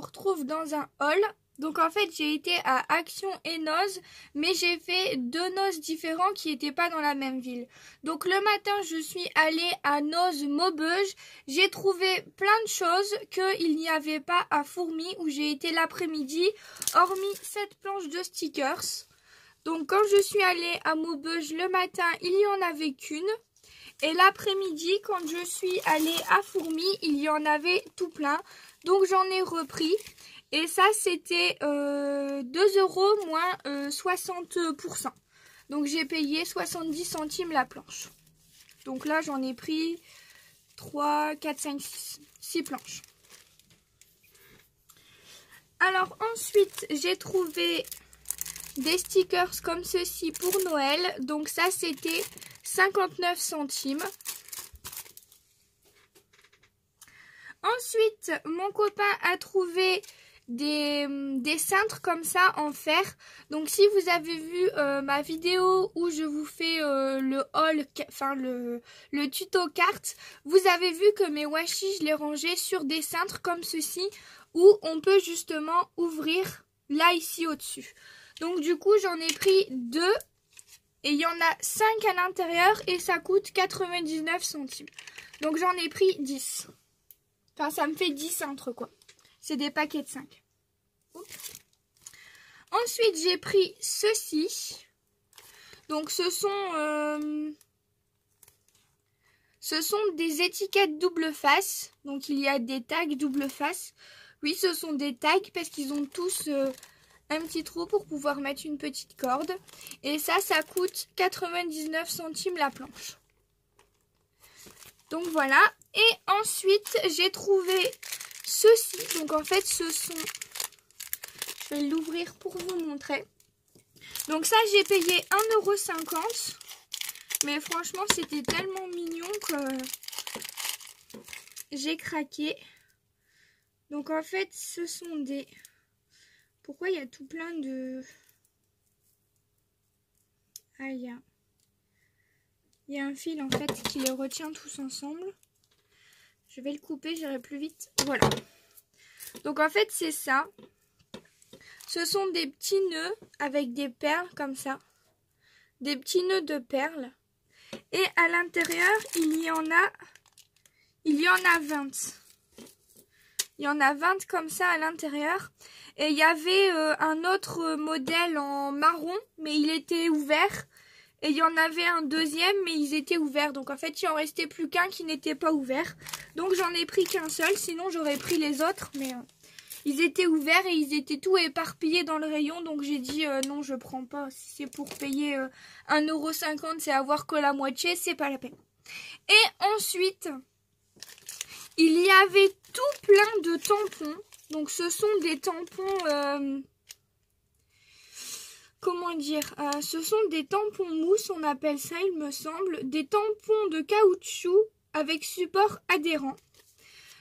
retrouve dans un haul. Donc en fait j'ai été à Action et Noz, mais j'ai fait 2 Noz différents qui n'étaient pas dans la même ville. Donc le matin je suis allée à Noz Maubeuge, j'ai trouvé plein de choses qu'il n'y avait pas à Fourmi où j'ai été l'après-midi, hormis cette planche de stickers. Donc quand je suis allée à Maubeuge le matin, il n'y en avait qu'une. Et l'après-midi, quand je suis allée à Fourmi, il y en avait tout plein. Donc j'en ai repris. Et ça, c'était 2 € moins 60%. Donc j'ai payé 70 centimes la planche. Donc là, j'en ai pris 3, 4, 5, 6 planches. Alors ensuite, j'ai trouvé des stickers comme ceci pour Noël. Donc ça, c'était 59 centimes. Ensuite, mon copain a trouvé des cintres comme ça en fer. Donc si vous avez vu ma vidéo où je vous fais le haul, enfin le tuto carte, vous avez vu que mes washi je les rangeais sur des cintres comme ceci où on peut justement ouvrir là ici au-dessus. Donc du coup j'en ai pris 2 et il y en a 5 à l'intérieur et ça coûte 99 centimes. Donc j'en ai pris 10. Enfin ça me fait 10 cintres quoi. C'est des paquets de 5. Oups. Ensuite, j'ai pris ceci. Donc, ce sont des étiquettes double face. Donc, il y a des tags double face. Oui, ce sont des tags parce qu'ils ont tous un petit trou pour pouvoir mettre une petite corde. Et ça coûte 99 centimes la planche. Donc, voilà. Et ensuite, j'ai trouvé ceci. Donc, en fait, ce sont... Je vais l'ouvrir pour vous montrer. Donc ça, j'ai payé 1,50 €. Mais franchement, c'était tellement mignon que j'ai craqué. Donc en fait, ce sont des... Pourquoi il y a tout plein de... Ah, il y a un fil en fait qui les retient tous ensemble. Je vais le couper, j'irai plus vite. Voilà. Donc en fait, c'est ça. Ce sont des petits nœuds avec des perles comme ça. Des petits nœuds de perles. Et à l'intérieur, il y en a 20. Il y en a 20 comme ça à l'intérieur. Et il y avait un autre modèle en marron, mais il était ouvert. Et il y en avait un deuxième, mais ils étaient ouverts. Donc en fait, il en restait plus qu'un qui n'était pas ouvert. Donc j'en ai pris qu'un seul, sinon j'aurais pris les autres, mais... Ils étaient ouverts et ils étaient tout éparpillés dans le rayon. Donc j'ai dit non, je prends pas. Si c'est pour payer 1,50 €, c'est avoir que la moitié, c'est pas la peine. Et ensuite, il y avait tout plein de tampons. Donc ce sont des tampons... comment dire, ce sont des tampons mousse, on appelle ça, il me semble. Des tampons de caoutchouc avec support adhérent.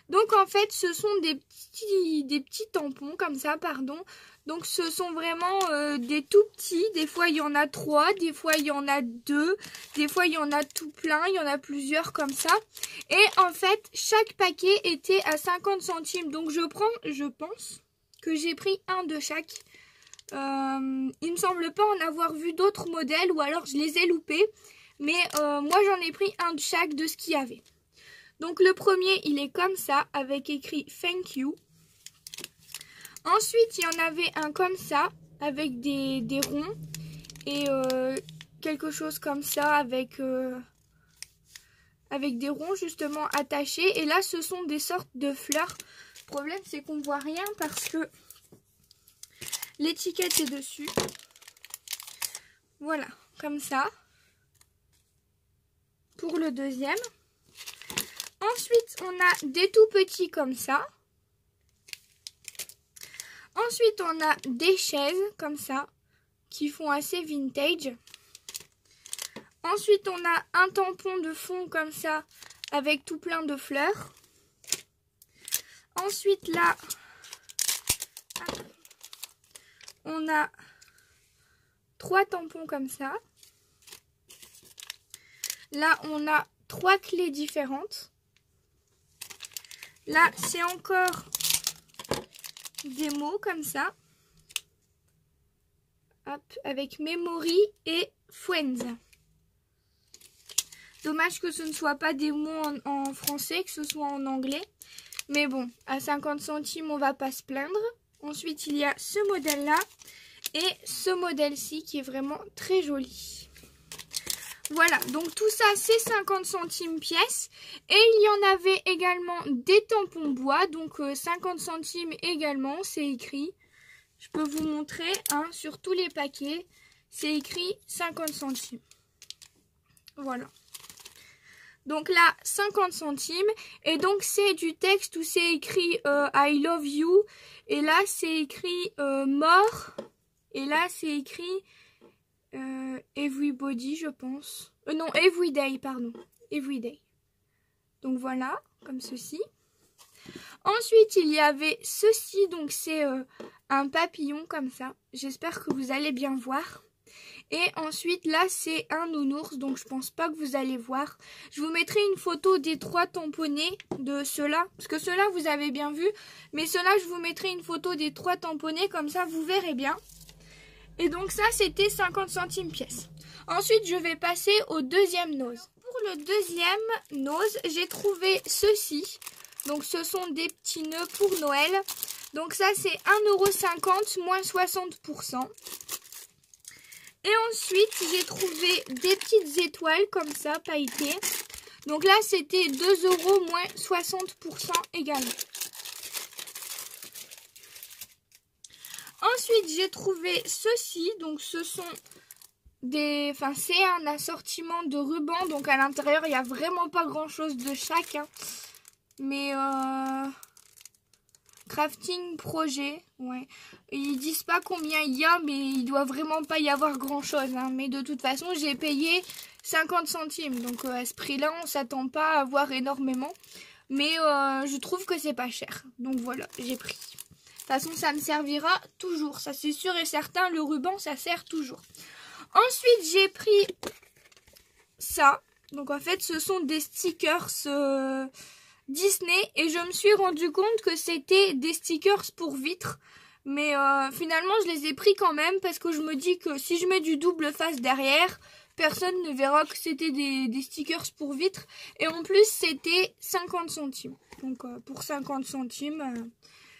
Donc en fait ce sont des petits tampons comme ça, pardon. Donc ce sont vraiment des tout petits. Des fois il y en a 3, des fois il y en a 2, des fois il y en a tout plein, il y en a plusieurs comme ça. Et en fait chaque paquet était à 50 centimes. Donc je pense que j'ai pris un de chaque. Il me semble pas en avoir vu d'autres modèles ou alors je les ai loupés. Mais moi j'en ai pris un de chaque de ce qu'il y avait. Donc le premier, il est comme ça, avec écrit Thank you. Ensuite, il y en avait un comme ça, avec des ronds. Et quelque chose comme ça, avec des ronds justement attachés. Et là, ce sont des sortes de fleurs. Le problème, c'est qu'on ne voit rien parce que l'étiquette est dessus. Voilà, comme ça. Pour le deuxième. Ensuite, on a des tout petits comme ça. Ensuite, on a des chaises comme ça, qui font assez vintage. Ensuite, on a un tampon de fond comme ça, avec tout plein de fleurs. Ensuite, là, on a 3 tampons comme ça. Là, on a 3 clés différentes. Là, c'est encore des mots comme ça. Hop, avec memory et friends. Dommage que ce ne soit pas des mots en français, que ce soit en anglais. Mais bon, à 50 centimes, on va pas se plaindre. Ensuite, il y a ce modèle-là et ce modèle-ci qui est vraiment très joli. Voilà, donc tout ça, c'est 50 centimes pièce. Et il y en avait également des tampons bois, donc 50 centimes également, c'est écrit. Je peux vous montrer, hein, sur tous les paquets, c'est écrit 50 centimes. Voilà. Donc là, 50 centimes. Et donc, c'est du texte où c'est écrit I love you. Et là, c'est écrit more. Et là, c'est écrit everybody, je pense. Non, everyday, pardon. Everyday. Donc voilà, comme ceci. Ensuite, il y avait ceci. Donc, c'est un papillon comme ça. J'espère que vous allez bien voir. Et ensuite, là, c'est un nounours, donc je pense pas que vous allez voir. Je vous mettrai une photo des 3 tamponnés de ceux-là, parce que ceux-là, vous avez bien vu. Mais ceux-là, je vous mettrai une photo des 3 tamponnés, comme ça, vous verrez bien. Et donc ça, c'était 50 centimes pièce. Ensuite, je vais passer au deuxième nose. Pour le deuxième nose, j'ai trouvé ceci. Donc, ce sont des petits nœuds pour Noël. Donc ça, c'est 1,50 € moins 60%. Et ensuite, j'ai trouvé des petites étoiles comme ça, pailletées. Donc là, c'était 2 € moins 60% également. Ensuite, j'ai trouvé ceci. Donc, ce sont des... Enfin, c'est un assortiment de rubans. Donc, à l'intérieur, il n'y a vraiment pas grand-chose de chaque. Hein. Mais... crafting projet, ouais. Ils disent pas combien il y a, mais il doit vraiment pas y avoir grand chose. Hein. Mais de toute façon, j'ai payé 50 centimes. Donc à ce prix-là, on s'attend pas à avoir énormément. Mais je trouve que c'est pas cher. Donc voilà, j'ai pris. De toute façon, ça me servira toujours. Ça, c'est sûr et certain, le ruban, ça sert toujours. Ensuite, j'ai pris ça. Donc en fait, ce sont des stickers... Disney et je me suis rendu compte que c'était des stickers pour vitres, mais finalement je les ai pris quand même parce que je me dis que si je mets du double face derrière, personne ne verra que c'était des stickers pour vitres et en plus c'était 50 centimes. Donc pour 50 centimes,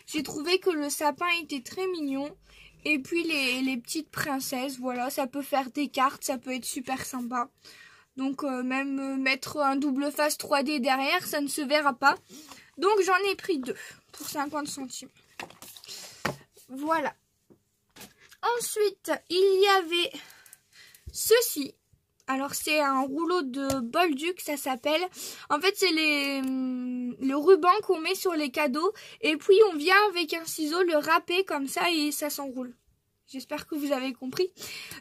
j'ai trouvé que le sapin était très mignon et puis les petites princesses, voilà, ça peut faire des cartes, ça peut être super sympa. Donc même mettre un double face 3D derrière, ça ne se verra pas. Donc j'en ai pris 2 pour 50 centimes. Voilà. Ensuite, il y avait ceci. Alors c'est un rouleau de Bolduc, ça s'appelle. En fait c'est le ruban qu'on met sur les cadeaux. Et puis on vient avec un ciseau le râper comme ça et ça s'enroule. J'espère que vous avez compris.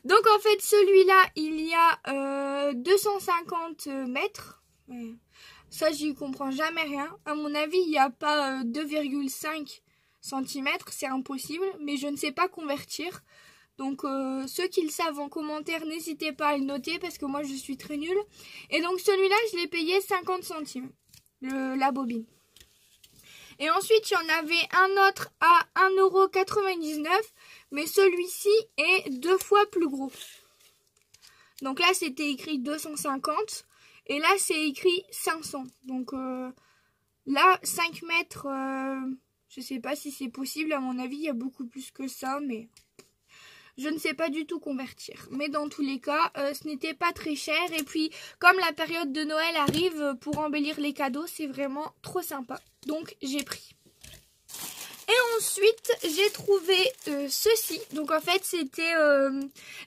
Donc en fait celui-là il y a 250 mètres. Ça j'y comprends jamais rien. À mon avis il n'y a pas 2,5 cm. C'est impossible. Mais je ne sais pas convertir. Donc ceux qui le savent en commentaire n'hésitez pas à le noter. Parce que moi je suis très nulle. Et donc celui-là je l'ai payé 50 centimes. La bobine. Et ensuite, il y en avait un autre à 1,99 €. Mais celui-ci est 2 fois plus gros. Donc là, c'était écrit 250. Et là, c'est écrit 500. Donc là, 5 mètres, je ne sais pas si c'est possible. À mon avis, il y a beaucoup plus que ça. Mais je ne sais pas du tout convertir. Mais dans tous les cas, ce n'était pas très cher. Et puis, comme la période de Noël arrive, pour embellir les cadeaux, c'est vraiment trop sympa. Donc, j'ai pris. Et ensuite, j'ai trouvé ceci. Donc, en fait, c'était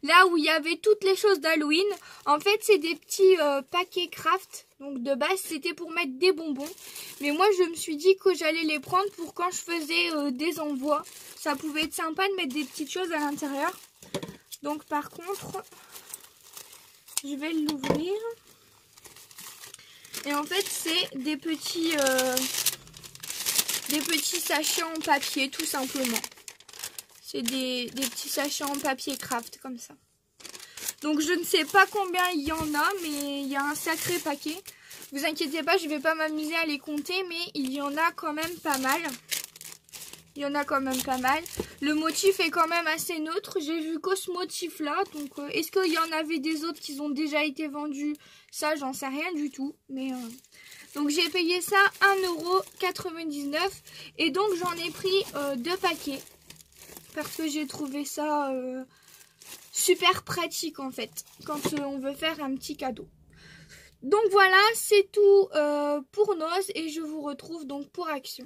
là où il y avait toutes les choses d'Halloween. En fait, c'est des petits paquets craft. Donc, de base, c'était pour mettre des bonbons. Mais moi, je me suis dit que j'allais les prendre pour quand je faisais des envois. Ça pouvait être sympa de mettre des petites choses à l'intérieur. Donc, par contre, je vais l'ouvrir. Et en fait, c'est des petits sachets en papier, tout simplement. C'est des petits sachets en papier craft, comme ça. Donc, je ne sais pas combien il y en a, mais il y a un sacré paquet. Vous inquiétez pas, je ne vais pas m'amuser à les compter, mais il y en a quand même pas mal. Il y en a quand même pas mal. Le motif est quand même assez neutre. J'ai vu que ce motif-là. Donc, est-ce qu'il y en avait des autres qui ont déjà été vendus? Ça, j'en sais rien du tout. Mais donc, j'ai payé ça 1,99 €. Et donc, j'en ai pris 2 paquets. Parce que j'ai trouvé ça super pratique, en fait. Quand on veut faire un petit cadeau. Donc, voilà, c'est tout pour Noz. Et je vous retrouve donc pour Action.